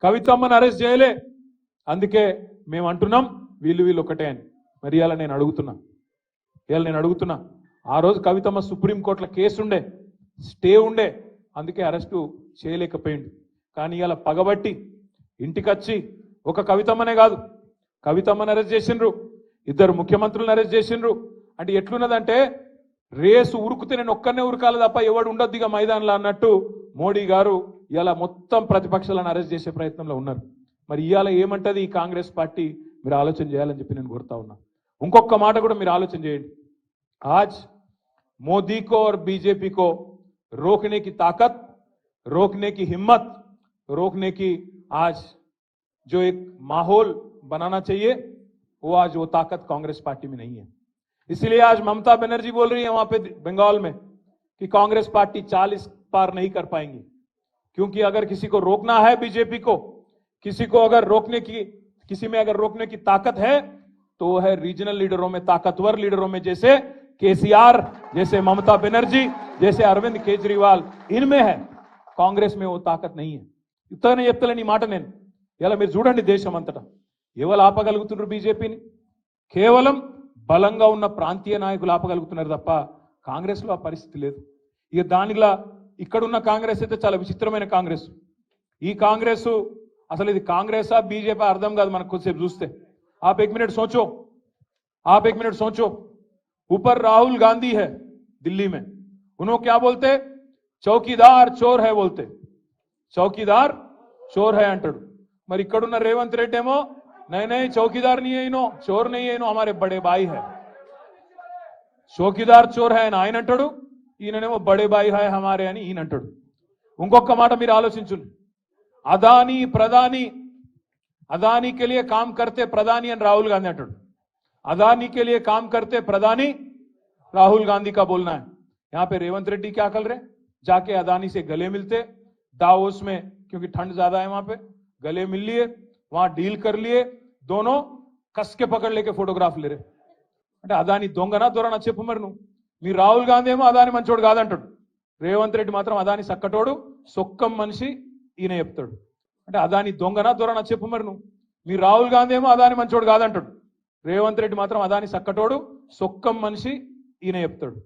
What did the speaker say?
కవితమ్మను arrest చేయలే, అందుకే మేము అంటున్నాం వీళ్ళు ఒకటే అని. మరి ఇవాళ నేను అడుగుతున్నా ఆ రోజు కవితమ్మ సుప్రీంకోర్టులో కేసు ఉండే, స్టే ఉండే, అందుకే అరెస్టు చేయలేకపోయింది. కానీ ఇవాళ పగబట్టి ఇంటికొచ్చి ఒక కవితమ్మనే కాదు, కవితమ్మని అరెస్ట్ చేసిండ్రు, ఇద్దరు ముఖ్యమంత్రులను అరెస్ట్ చేసిండ్రు. అంటే ఎట్లున్నదంటే రేసు ఉరుకుతే నేను ఒక్కనే ఉరకాలి తప్ప ఎవడు ఉండొద్దు ఇక మైదానంలో అన్నట్టు మోడీ గారు ఇలా మొత్తం ప్రతిపక్షాలను అరెస్ట్ చేసే ప్రయత్నంలో ఉన్నారు. మరి ఇవాళ ఏమంటది ఈ కాంగ్రెస్ పార్టీ? మీరు ఆలోచన చేయాలని చెప్పి నేను కోరుతా ఉన్నా. ఇంకొక మాట కూడా మీరు ఆలోచన చేయండి. आज मोदी को और बीजेपी को रोकने की ताकत, रोकने की हिम्मत, रोकने की आज जो एक माहौल बनाना चाहिए वो आज वो ताकत कांग्रेस पार्टी में नहीं है। इसलिए आज ममता बनर्जी बोल रही है वहां पे बंगाल में कि कांग्रेस पार्टी 40 पार नहीं कर पाएंगी, क्योंकि अगर किसी को रोकना है बीजेपी को, किसी को अगर रोकने की, किसी में अगर रोकने की ताकत है तो वो है रीजनल लीडरों में, ताकतवर लीडरों में, जैसे केसीआर, जैसे ममता बनर्जी, जैसे अरविंद केजरीवाल, इनमें है। कांग्रेस में वो ताकत नहीं है. ఇతనే చెప్తలేని మాట నేను. ఇలా మీరు చూడండి దేశం అంతటా ఎవరు ఆపగలుగుతున్నారు బీజేపీని? కేవలం బలంగా ఉన్న ప్రాంతీయ నాయకులు ఆపగలుగుతున్నారు తప్ప కాంగ్రెస్లో ఆ పరిస్థితి లేదు. ఇక దానిలా ఇక్కడున్న కాంగ్రెస్ అయితే చాలా విచిత్రమైన కాంగ్రెస్. ఈ కాంగ్రెస్ అసలు ఇది కాంగ్రెసా బీజేపీ అర్థం కాదు మనకు కొద్దిసేపు చూస్తే. आप एक मिनट सोचो, ऊपर राहुल गांधी है दिल्ली में, उन्होंने क्या बोलते? चौकीदार चोर है बोलते, चौकीदार चोर है अंटाడు. మరి ఇక్కడున్న రేవంత్ రెడ్డి ఏమో नहीं चौकीदार नहीं है इनो, चोर नहीं है इनो, हमारे बड़े भाई है. चौकीदार चोर है అని ఆయన అంటాడు, ఈయననేమో బడే భాई है हमारे అని ఈయన అంటాడు. ఇంకొక మాట మీరు ఆలోచించండి. అదానీ ప్రధాని, अदानी के लिए काम करते प्रधानी एंड राहुल गांधी अंटाడు. अदानी के लिए काम करते प्रधानी राहुल गांधी का बोलना है. यहां पे रेवंत रेड्डी क्या कर रहे? जाके अदानी से गले मिलते दावोस में, क्योंकि ठंड ज्यादा है वहां पे, गले मिल लिए, वहां डील कर लिए, दोनों कस के पकड़ लेके फोटोग्राफ ले रहे. అంటే అదాని దొంగనా దొరనా చెప్పు మరి నువ్వు. మీ రాహుల్ గాంధీ ఏమో అదాని మంచోడు కాదంటాడు, రేవంత్ రెడ్డి మాత్రం అదాని సక్కటోడు, సొక్కం మనిషి ఈయన చెప్తాడు. అంటే అదాని దొంగనా దొరనా చెప్పు మరి నువ్వు. మీ రాహుల్ గాంధీ ఏమో అదాని మంచోడు కాదంటాడు, రేవంత్ రెడ్డి మాత్రం అదాని సక్కటోడు, సొక్కం మనిషి ఈయన చెప్తాడు.